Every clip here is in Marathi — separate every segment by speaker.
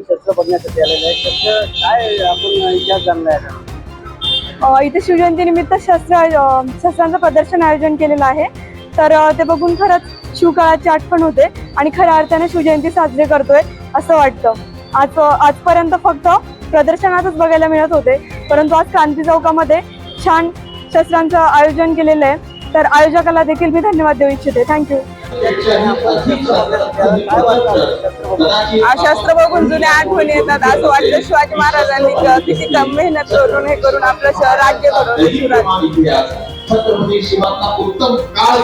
Speaker 1: शस्त्र बघण्यासाठी आलेले आहे. तर काय आपण इतिहास जाणला आहे?
Speaker 2: इथे शिवजयंतीनिमित्त शस्त्रांचं प्रदर्शन आयोजन केलेलं आहे. तर ते बघून खरंच शिवकाळाची आठवण होते आणि खऱ्या अर्थाने शिवजयंती साजरी करतोय असं वाटतं. आजपर्यंत फक्त प्रदर्शनातच बघायला मिळत होते, परंतु आज क्रांती चौकामध्ये छान शस्त्रांचं आयोजन केलेलं आहे. तर आयोजकाला देखील मी धन्यवाद देऊ इच्छिते. थँक्यू.
Speaker 3: शस्त्र बघून जुन्या आठवणी येतात. असं वाटतं शिवाजी महाराजांनी किती कम मेहनत करून हे करून आपलं राज्य घडवलं.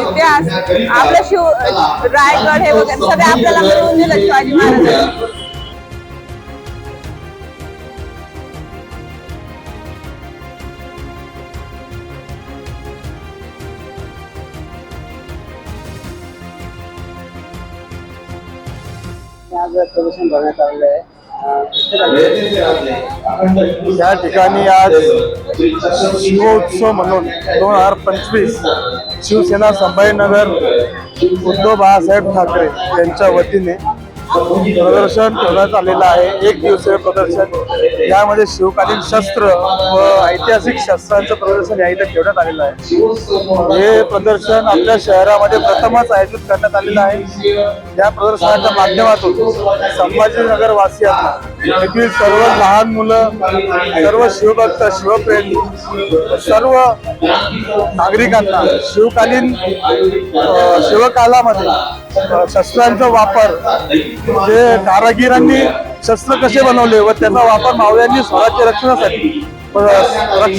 Speaker 3: इतिहास आपलं रायगड हे वगैरे सगळे आपल्याला मिळवून दिलं शिवाजी महाराजांनी.
Speaker 1: आज प्रदर्शन भरण्यात आलेलं आहे.
Speaker 4: या ठिकाणी आज शिवोत्सव म्हणून 2025 शिवसेना संभाजीनगर उद्धव बाळासाहेब ठाकरे यांच्या वतीने प्रदर्शन ठेवण्यात आलेलं आहे. एक दिवसीय प्रदर्शन. यामध्ये शिवकालीन शस्त्र व ऐतिहासिक शस्त्रांचं प्रदर्शन या इथे ठेवण्यात आलेलं आहे. हे प्रदर्शन आपल्या शहरामध्ये प्रथमच आयोजित करण्यात आलेलं आहे. या प्रदर्शनाच्या माध्यमातून संभाजीनगर वासियांना येथील सर्व लहान मुलं, सर्व शिवभक्त, शिवप्रेमी, सर्व नागरिकांना शिवकालीन शिवकालामध्ये शस्त्रांचा वापर, जे कारागिरांनी शस्त्र कसे बनवले व त्याचा वापर मावळ्यांनी स्वराज्य रक्षणासाठी,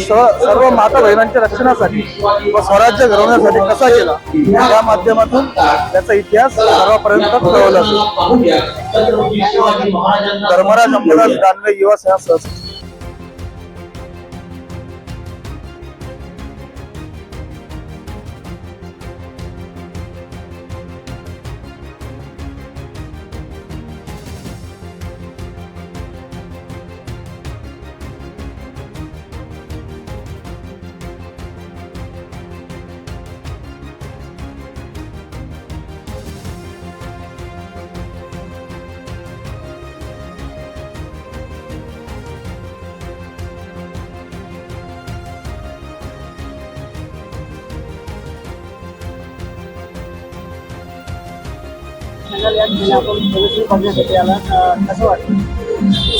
Speaker 4: सर्व माता बहिणांच्या रक्षणासाठी व स्वराज्य घडवण्यासाठी कसा केला, या माध्यमातून त्याचा इतिहास सर्वांपर्यंत कळवला जातो. धर्मराज अंबादास दानवे, युवा सेना सहसचिव.
Speaker 1: आपण प्रदर्शन बघण्यासाठी आला, कसं वाटतं?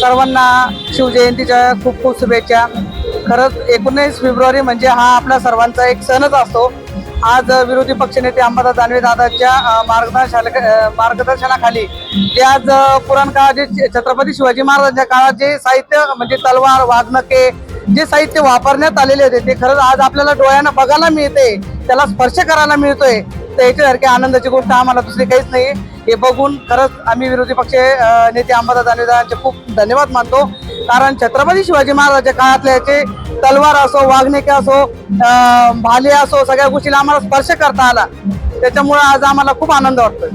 Speaker 3: सर्वांना शिवजयंतीच्या खूप खूप शुभेच्छा. खरंच 19 फेब्रुवारी म्हणजे हा आपल्या सर्वांचा एक सणच असतो. आज विरोधी पक्षनेते अंबादास दानवे दादाच्या मार्गदर्शनाखाली जे आज पुराण काळात जे छत्रपती शिवाजी महाराजांच्या काळात जे साहित्य म्हणजे तलवार, वाघनखे जे साहित्य वापरण्यात आलेले होते ते खरंच आज आपल्याला डोळ्यांना बघायला मिळते, त्याला स्पर्श करायला मिळतोय. तर याच्यासारखी आनंदाची गोष्ट आम्हाला दुसरी काहीच नाही. हे बघून खरंच आम्ही विरोधी पक्ष नेते अंबादास दानवे दादांचे खूप धन्यवाद मानतो. कारण छत्रपती शिवाजी महाराजांच्या काळातले याचे तलवार असो, वाघनखे असो, भाले असो, सगळ्या गोष्टीला आम्हाला स्पर्श करता आला. त्याच्यामुळे आज आम्हाला खूप आनंद वाटतोय.